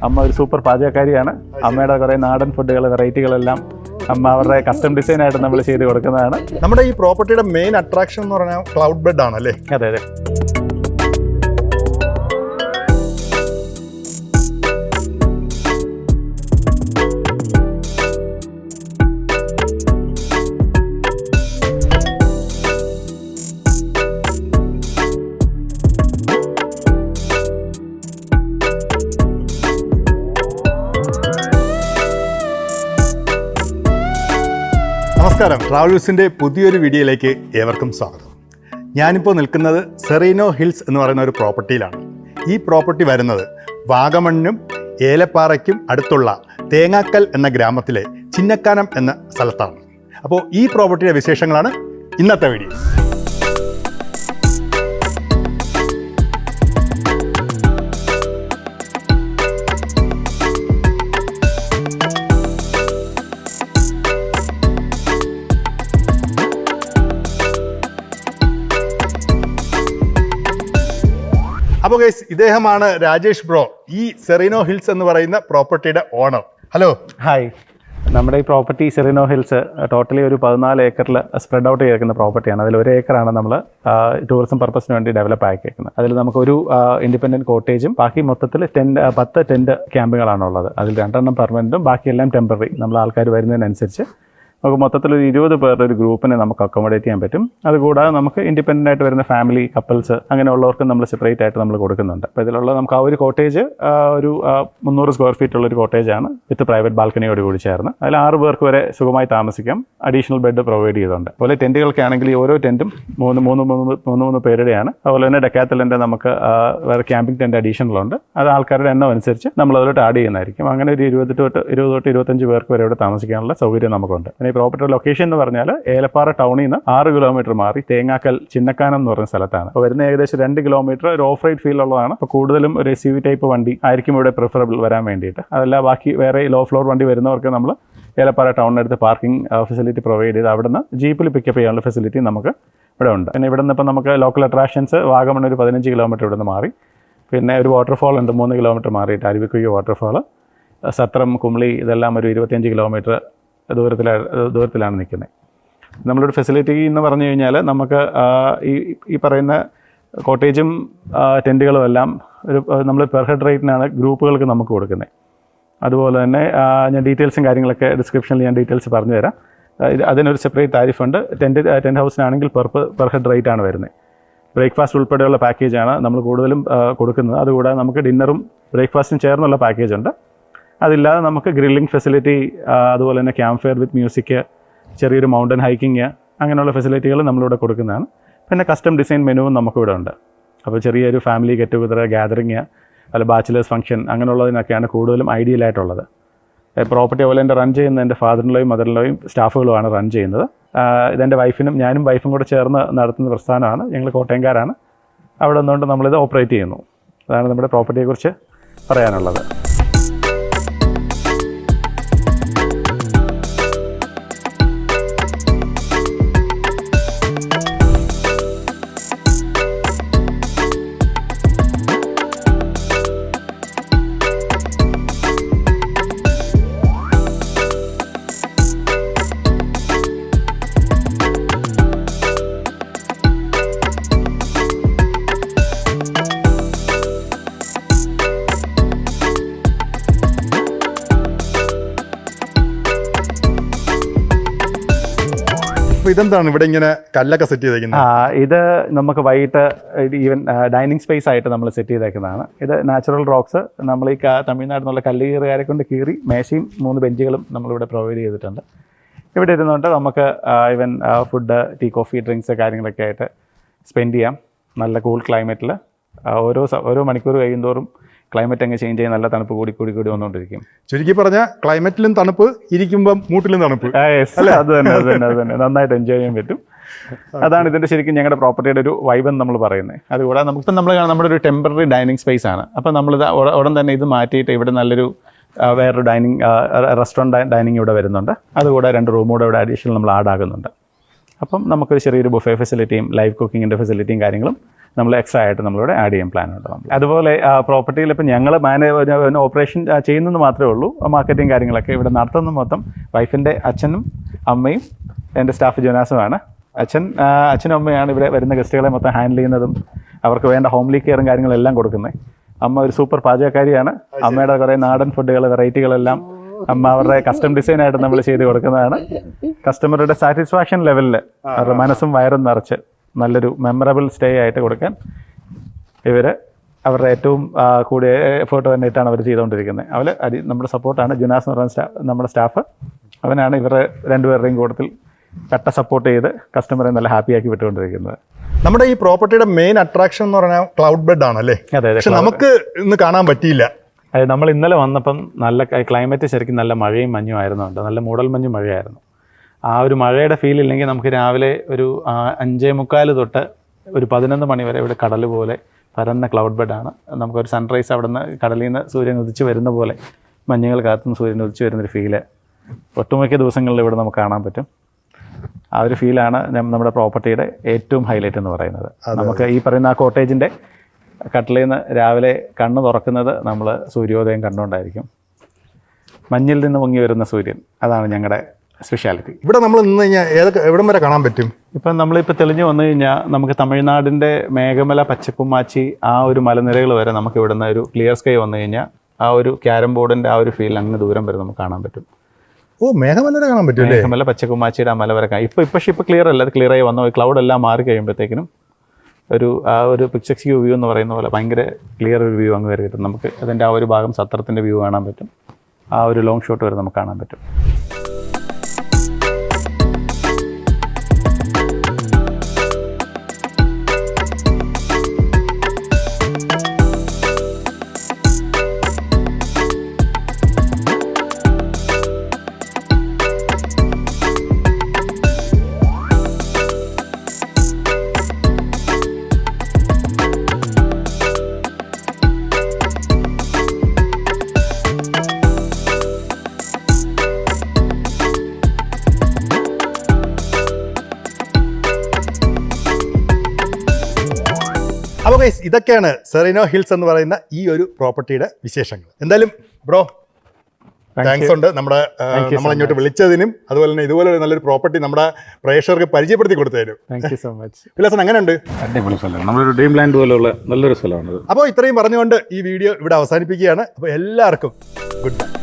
അമ്മ ഒരു സൂപ്പർ പാചകക്കാരിയാണ്. അമ്മയുടെ കുറേ നാടൻ ഫുഡുകൾ, വെറൈറ്റികളെല്ലാം അമ്മ അവരുടെ കസ്റ്റം ഡിസൈനായിട്ട് നമ്മൾ ചെയ്ത് കൊടുക്കുന്നതാണ്. നമ്മുടെ ഈ പ്രോപ്പർട്ടിയുടെ മെയിൻ അട്രാക്ഷൻ എന്ന് പറഞ്ഞാൽ ക്ലൗഡ് ബെഡ് ആണല്ലേ? അതെ അതെ. നമസ്കാരം, ട്രാവലേഴ്സിൻ്റെ പുതിയൊരു വീഡിയോയിലേക്ക് ഏവർക്കും സ്വാഗതം. ഞാനിപ്പോൾ നിൽക്കുന്നത് സെറീനോ ഹിൽസ് എന്ന് പറയുന്ന ഒരു പ്രോപ്പർട്ടിയിലാണ്. ഈ പ്രോപ്പർട്ടി വരുന്നത് വാഗമണ്ണിനും ഏലപ്പാറയ്ക്കും അടുത്തുള്ള തേങ്ങാക്കൽ എന്ന ഗ്രാമത്തിലെ ചിന്നക്കാനം എന്ന സ്ഥലത്താണ്. അപ്പോൾ ഈ പ്രോപ്പർട്ടിയുടെ വിശേഷങ്ങളാണ് ഇന്നത്തെ വീഡിയോ. അപ്പോൾ ഗൈസ്, ഇദ്ദേഹമാണ് രാജേഷ് ബ്രോ, ഈ സെറീനോ ഹിൽസ് എന്ന് പറയുന്ന പ്രോപ്പർട്ടിയുടെ ഓണർ. ഹലോ. ഹായ്. നമ്മുടെ ഈ പ്രോപ്പർട്ടി സെറീനോ ഹിൽസ് ടോട്ടലി ഒരു 14 ഏക്കറിൽ സ്പ്രെഡ് ഔട്ട് ചെയ്തിരിക്കുന്ന പ്രോപ്പർട്ടിയാണ്. അതിൽ 1 ഏക്കറാണ് നമ്മൾ ടൂറിസം പർപ്പസിന് വേണ്ടി ഡെവലപ്പ് ആക്കിയിരിക്കുന്നത്. അതിൽ നമുക്കൊരു ഇൻഡിപെൻഡൻറ്റ് കോട്ടേജും ബാക്കി മൊത്തത്തിൽ 10 ടെൻറ്റ് ക്യാമ്പുകളാണ് ഉള്ളത്. അതിൽ 2 പെർമനൻറ്റും ബാക്കിയെല്ലാം ടെമ്പററി. നമ്മൾ ആൾക്കാർ വരുന്നതിനനുസരിച്ച് നമുക്ക് മൊത്തത്തിലൊരു 20 പേരുടെ ഒരു ഗ്രൂപ്പിനെ നമുക്ക് അക്കോമഡേറ്റ് ചെയ്യാൻ പറ്റും. അതുകൂടാതെ നമുക്ക് ഇൻഡിപെൻഡൻ്റ് ആയിട്ട് വരുന്ന ഫാമിലി, കപ്പിൾസ് അങ്ങനെയുള്ളവർക്ക് നമ്മൾ സെപ്പറേറ്റ് ആയിട്ട് നമ്മൾ കൊടുക്കുന്നുണ്ട്. അപ്പോൾ ഇതിലുള്ള നമുക്ക് ആ ഒരു കോട്ടേജ് ഒരു 300 സ്ക്വയർ ഫീറ്റ് ഉള്ളൊരു കോട്ടേജാണ് വിത്ത് പ്രൈവറ്റ് ബാൽക്കണിയോട് കൂടി ചേർന്ന്. അതിൽ 6 പേർക്ക് വരെ സുഖമായി താമസിക്കാം. അഡീഷണൽ ബെഡ് പ്രൊവൈഡ് ചെയ്തിട്ടുണ്ട്. അതുപോലെ ടെൻറ്റുകൾക്ക് ആണെങ്കിൽ ഓരോ ടെൻറ്റും മൂന്ന് പേരുടെയാണ്. അതുപോലെ തന്നെ ഡെക്കാത്തലിൻ്റെ നമുക്ക് വേറെ ക്യാമ്പിംഗ് ടെൻറ്റ് അഡീഷണലുണ്ട്. അത് ആൾക്കാരുടെ എണ്ണം അനുസരിച്ച് നമ്മൾ അതിലോട്ട് ആഡ് ചെയ്യുന്നതായിരിക്കും. അങ്ങനെ ഒരു 20 തൊട്ട് 25 പേർക്ക് വരെ ഇവിടെ താമസിക്കാനുള്ള സൗകര്യം നമുക്കുണ്ട്. ഈ പ്രോപ്പർട്ടി ലൊക്കേഷൻ എന്ന് പറഞ്ഞാൽ ഏലപ്പാറ ടൗണിൽ നിന്ന് 6 കിലോമീറ്റർ മാറി തേങ്ങാക്കൽ ചിന്നക്കാനം എന്ന് പറയുന്ന സ്ഥലത്താണ്. അപ്പോൾ വരുന്ന ഏകദേശം 2 കിലോമീറ്റർ ഒരു ഓഫ് റൈഡ് ഫീൽ ഉള്ളതാണ്. അപ്പോൾ കൂടുതലും ഒരു SUV ടൈപ്പ് വണ്ടി ആയിരിക്കും ഇവിടെ പ്രിഫറബിൾ വരാൻ വേണ്ടിയിട്ട്. അതല്ല ബാക്കി വേറെ ലോ ഫ്ലോർ വണ്ടി വരുന്നവർക്ക് നമ്മൾ ഏലപ്പാറ ടൗണിനടുത്ത് പാർക്കിംഗ് ഫെസിലിറ്റി പ്രൊവൈഡ് ചെയ്ത് അവിടെ നിന്ന് ജീപ്പിൽ പിക്കപ്പ് ചെയ്യാനുള്ള ഫെസിലിറ്റി നമുക്ക് ഇവിടെ ഉണ്ട്. പിന്നെ ഇവിടെ നിന്ന് ഇപ്പം നമുക്ക് ലോക്കൽ അട്രാക്ഷൻസ് വാഗമൺ ഒരു 15 കിലോമീറ്റർ ഇവിടെ നിന്ന് മാറി. പിന്നെ ഒരു വാട്ടർഫാൾ ഉണ്ട് 3 കിലോമീറ്റർ മാറിയിട്ട്, അരുവിക്കുഴി വാട്ടർഫാൾ. സത്രം, കുമളി ഇതെല്ലാം ഒരു 25 കിലോമീറ്റർ ദൂരത്തിലാണ് നിൽക്കുന്നത്. നമ്മളൊരു ഫെസിലിറ്റി എന്ന് പറഞ്ഞു കഴിഞ്ഞാൽ നമുക്ക് ഈ പറയുന്ന കോട്ടേജും ടെൻറ്റുകളും എല്ലാം ഒരു നമ്മൾ പെർ ഹെഡ് റേറ്റിനാണ് ഗ്രൂപ്പുകൾക്ക് നമുക്ക് കൊടുക്കുന്നത്. അതുപോലെ തന്നെ ഞാൻ ഡീറ്റെയിൽസും കാര്യങ്ങളൊക്കെ ഡിസ്ക്രിപ്ഷനിൽ ഞാൻ ഡീറ്റെയിൽസ് പറഞ്ഞു തരാം. അതിനൊരു സെപ്പറേറ്റ് താരിഫുണ്ട്. ടെൻറ്റ് ഹൗസിനാണെങ്കിൽ പെർ ഹെഡ് റേറ്റ് ആണ് വരുന്നത്. ബ്രേക്ക്ഫാസ്റ്റ് ഉൾപ്പെടെയുള്ള പാക്കേജാണ് നമ്മൾ കൂടുതലും കൊടുക്കുന്നത്. അതുകൂടാതെ നമുക്ക് ഡിന്നറും ബ്രേക്ക്ഫാസ്റ്റും ചേർന്നുള്ള പാക്കേജ് ഉണ്ട്. അതില്ലാതെ നമുക്ക് ഗ്രില്ലിംഗ് ഫെസിലിറ്റി, അതുപോലെ തന്നെ ക്യാമ്പ് ഫയർ വിത്ത് മ്യൂസിക്, ചെറിയൊരു മൗണ്ടൻ ഹൈക്കിങ് അങ്ങനെയുള്ള ഫെസിലിറ്റികൾ നമ്മളിവിടെ കൊടുക്കുന്നതാണ്. പിന്നെ കസ്റ്റം ഡിസൈൻ മെനുവും നമുക്കിവിടെ ഉണ്ട്. അപ്പോൾ ചെറിയൊരു ഫാമിലി ഗെറ്റ് ടുഗദർ, ഗാദറിങ്, അല്ല ബാച്ചിലേഴ്സ് ഫംഗ്ഷൻ അങ്ങനെയുള്ളതിനൊക്കെയാണ് കൂടുതലും ഐഡിയലായിട്ടുള്ളത്. പ്രോപ്പർട്ടി പോലെ എൻ്റെ റൺ ചെയ്യുന്ന എൻ്റെ ഫാദറിൻ്റെയും മദറിൻ്റെയും സ്റ്റാഫുകളുമാണ് റൺ ചെയ്യുന്നത്. ഇതെൻ്റെ ഞാനും വൈഫും കൂടെ ചേർന്ന് നടത്തുന്ന പ്രസ്ഥാനമാണ്. ഞങ്ങൾ കോട്ടയംകാരാണ്. അവിടെ നിന്നുകൊണ്ട് നമ്മളിത് ഓപ്പറേറ്റ് ചെയ്യുന്നു. അതാണ് നമ്മുടെ പ്രോപ്പർട്ടിയെക്കുറിച്ച് പറയാനുള്ളത്. ഇതെന്താണ് ഇവിടെ ഇങ്ങനെ കല്ലൊക്കെ സെറ്റ് ചെയ്തേക്കുന്നത്? ഇത് നമുക്ക് വൈകിട്ട് ഈവൻ ഡൈനിങ് സ്പേസ് ആയിട്ട് നമ്മൾ സെറ്റ് ചെയ്തേക്കുന്നതാണ്. ഇത് നാച്ചുറൽ റോക്സ് നമ്മൾ ഈ തമിഴ്നാട്ടിൽ നിന്നുള്ള കല്ല് കീറുകാരെ കൊണ്ട് കീറി മേശയും 3 ബെഞ്ചുകളും നമ്മളിവിടെ പ്രൊവൈഡ് ചെയ്തിട്ടുണ്ട്. ഇവിടെ ഇരുന്നുകൊണ്ട് നമുക്ക് even food, tea, coffee, drinks കാര്യങ്ങളൊക്കെ ആയിട്ട് സ്പെൻഡ് ചെയ്യാം. നല്ല കൂൾ ക്ലൈമറ്റിൽ. ഓരോ മണിക്കൂർ കഴിയുന്തോറും ക്ലൈമറ്റ് അങ്ങ് ചേഞ്ച് ചെയ്യും. നല്ല തണുപ്പ് കൂടി വന്നുകൊണ്ടിരിക്കും. ചുരുക്കി പറഞ്ഞാൽ ക്ലൈമറ്റിലും തണുപ്പ്, ഇരിക്കുമ്പം മൂട്ടിലും തണുപ്പ്. അത് തന്നെ നന്നായിട്ട് എൻജോയ് ചെയ്യാൻ പറ്റും. അതാണ് ഇതിൻ്റെ ശരിക്കും ഞങ്ങളുടെ പ്രോപ്പർട്ടിയുടെ ഒരു വൈബ് എന്ന് നമ്മൾ പറയുന്നത്. അതുകൂടാതെ നമുക്കിപ്പം നമ്മുടെ ഒരു ടെമ്പററി ഡൈനിങ് സ്പേസ് ആണ്. അപ്പോൾ നമ്മളിത് ഉടൻ തന്നെ ഇത് മാറ്റിയിട്ട് ഇവിടെ നല്ലൊരു വേറൊരു റെസ്റ്റോറൻറ്റ് ഡൈനിങ് ഇവിടെ വരുന്നുണ്ട്. അതുകൂടെ 2 റൂം കൂടെ ഇവിടെ അഡീഷണൽ നമ്മൾ ആഡ് ആകുന്നുണ്ട്. അപ്പം നമുക്കൊരു ചെറിയൊരു ബുഫേ ഫെസിലിറ്റിയും ലൈവ് കുക്കിങ്ങിൻ്റെ ഫെസിലിറ്റിയും കാര്യങ്ങളും നമ്മൾ എക്സ്ട്രാ ആയിട്ട് നമ്മളിവിടെ ആഡ് ചെയ്യാൻ പ്ലാൻ ഉണ്ട് നമ്മൾ. അതുപോലെ പ്രോപ്പർട്ടിയിൽ ഇപ്പോൾ ഞങ്ങൾ ഓപ്പറേഷൻ ചെയ്യുന്നത് മാത്രമേ ഉള്ളൂ. മാർക്കറ്റിംഗ് കാര്യങ്ങളൊക്കെ ഇവിടെ നടത്തുന്നത് മൊത്തം വൈഫിൻ്റെ അച്ഛനും അമ്മയും എൻ്റെ സ്റ്റാഫ് ജോനാസുമാണ്. അച്ഛനും അമ്മയാണ് ഇവിടെ വരുന്ന ഗസ്റ്റുകളെ മൊത്തം ഹാൻഡിൽ ചെയ്യുന്നതും അവർക്ക് വേണ്ട ഹോംലി കെയറും കാര്യങ്ങളെല്ലാം കൊടുക്കുന്നത്. അമ്മ ഒരു സൂപ്പർ പാചകക്കാരിയാണ്. അമ്മയുടെ കുറേ നാടൻ ഫുഡുകൾ വെറൈറ്റികളെല്ലാം അമ്മ അവരുടെ കസ്റ്റം ഡിസൈനായിട്ട് നമ്മൾ ചെയ്ത് കൊടുക്കുന്നതാണ്. കസ്റ്റമറുടെ സാറ്റിസ്ഫാക്ഷൻ ലെവലിൽ അവരുടെ മനസ്സും വയറും നിറച്ച് നല്ലൊരു മെമ്മറബിൾ സ്റ്റേ ആയിട്ട് കൊടുക്കാൻ ഇവർ അവരുടെ ഏറ്റവും കൂടിയ എഫേർട്ട് തന്നെയായിട്ടാണ് അവർ ചെയ്തുകൊണ്ടിരിക്കുന്നത്. അവർ നമ്മുടെ സപ്പോർട്ടാണ്. ജുനാസ് എന്ന് പറയുന്ന നമ്മുടെ സ്റ്റാഫ്, അവനാണ് ഇവരുടെ രണ്ടുപേരുടെയും കൂട്ടത്തിൽ കട്ട സപ്പോർട്ട് ചെയ്ത് കസ്റ്റമറെ നല്ല ഹാപ്പിയാക്കി വിട്ടുകൊണ്ടിരിക്കുന്നത്. നമ്മുടെ ഈ പ്രോപ്പർട്ടിയുടെ മെയിൻ അട്രാക്ഷൻ എന്ന് പറഞ്ഞാൽ ക്ലൗഡ് ബെഡ് ആണല്ലേ? അതെ. പക്ഷെ നമുക്ക് ഇന്ന് കാണാൻ പറ്റിയില്ല. അതെ, നമ്മൾ ഇന്നലെ വന്നപ്പം നല്ല ക്ലൈമറ്റ് ശരിക്കും നല്ല മഴയും മഞ്ഞും ആയിരുന്നുണ്ട്. നല്ല മൂടൽ മഞ്ഞും മഴയായിരുന്നു. ആ ഒരു മഴയുടെ ഫീൽ ഇല്ലെങ്കിൽ നമുക്ക് രാവിലെ ഒരു 5:45 തൊട്ട് ഒരു 11 മണി വരെ ഇവിടെ കടൽ പോലെ പരന്ന ക്ലൗഡ് ബെഡാണ്. നമുക്കൊരു സൺറൈസ് അവിടെ നിന്ന് കടലിൽ നിന്ന് സൂര്യൻ ഉദിച്ച് വരുന്ന പോലെ മഞ്ഞുകൾ കാത്തുനിന്ന് സൂര്യൻ ഉദിച്ച് വരുന്നൊരു ഫീല് ഒട്ടുമിക്ക ദിവസങ്ങളിൽ ഇവിടെ നമുക്ക് കാണാൻ പറ്റും. ആ ഒരു ഫീലാണ് നമ്മുടെ പ്രോപ്പർട്ടിയുടെ ഏറ്റവും ഹൈലൈറ്റ് എന്ന് പറയുന്നത്. നമുക്ക് ഈ പറയുന്ന ആ കോട്ടേജിൻ്റെ കട്ടിലിൽ നിന്ന് രാവിലെ കണ്ണ് തുറക്കുന്നത് നമ്മൾ സൂര്യോദയം കണ്ടുകൊണ്ടായിരിക്കും. മഞ്ഞിൽ നിന്ന് പൊങ്ങി വരുന്ന സൂര്യൻ, അതാണ് ഞങ്ങളുടെ സ്പെഷ്യാലിറ്റി. ഇവിടെ നമ്മൾ നിന്ന് കഴിഞ്ഞാൽ എവിടം വരെ കാണാൻ പറ്റും? ഇപ്പം നമ്മളിപ്പോൾ തെളിഞ്ഞു വന്നു കഴിഞ്ഞാൽ നമുക്ക് തമിഴ്നാടിൻ്റെ മേഘമല, പച്ചപ്പുമാച്ചി ആ ഒരു മലനിരകൾ വരെ നമുക്ക് ഇവിടുന്ന് ഒരു ക്ലിയർ സ്കൈ വന്നു കഴിഞ്ഞാൽ ആ ഒരു ക്യാരം ബോർഡിൻ്റെ ആ ഒരു ഫീൽ അങ്ങ് ദൂരം വരെ നമുക്ക് കാണാൻ പറ്റും. ഓ, മേഘമല കാണാൻ പറ്റും. മേഘമല, പച്ചക്കുമാച്ചിയുടെ ആ മല വരെ ഇപ്പോൾ ക്ലിയർ അല്ല, അത് ക്ലിയർ ആയി വന്ന ക്ലൗഡ് എല്ലാം മാറി കഴിയുമ്പോഴത്തേക്കിനും ആ ഒരു പിക്ചർസ്ക്യൂ വ്യൂ എന്ന് പറയുന്ന പോലെ ഭയങ്കര ക്ലിയർ ഒരു വ്യൂ അങ്ങ് വരെ കിട്ടും. നമുക്ക് അതിൻ്റെ ആ ഒരു ഭാഗം സത്രത്തിൻ്റെ വ്യൂ കാണാൻ പറ്റും. ആ ഒരു ലോങ് ഷോട്ട് വരെ നമുക്ക് കാണാൻ പറ്റും. അപ്പോൾ ഗൈസ്, ഇതൊക്കെയാണ് സെറീനോ ഹിൽസ് എന്ന് പറയുന്ന ഈ ഒരു പ്രോപ്പർട്ടിയുടെ വിശേഷങ്ങൾ. എന്തായാലും ബ്രോ, താങ്ക്സ് ഉണ്ട് നമ്മളിങ്ങോട്ട് വിളിച്ചതിനും അതുപോലെ തന്നെ ഇതുപോലെ നല്ലൊരു പ്രോപ്പർട്ടി നമ്മുടെ പ്രേക്ഷകർക്ക് പരിചയപ്പെടുത്തി കൊടുത്തതിനും. Thank you so much. Vilasan എങ്ങനെയുണ്ട്? അടിപൊളി സ്ഥലമാണ്. നമ്മളൊരു ഡ്രീം ലാൻഡ് പോലുള്ള നല്ലൊരു സ്ഥലമാണ്. അപ്പോൾ ഇത്രയും പറഞ്ഞുകൊണ്ട് ഈ വീഡിയോ ഇവിടെ അവസാനിപ്പിക്കുകയാണ്. അപ്പോൾ എല്ലാവർക്കും ഗുഡ് ബൈ.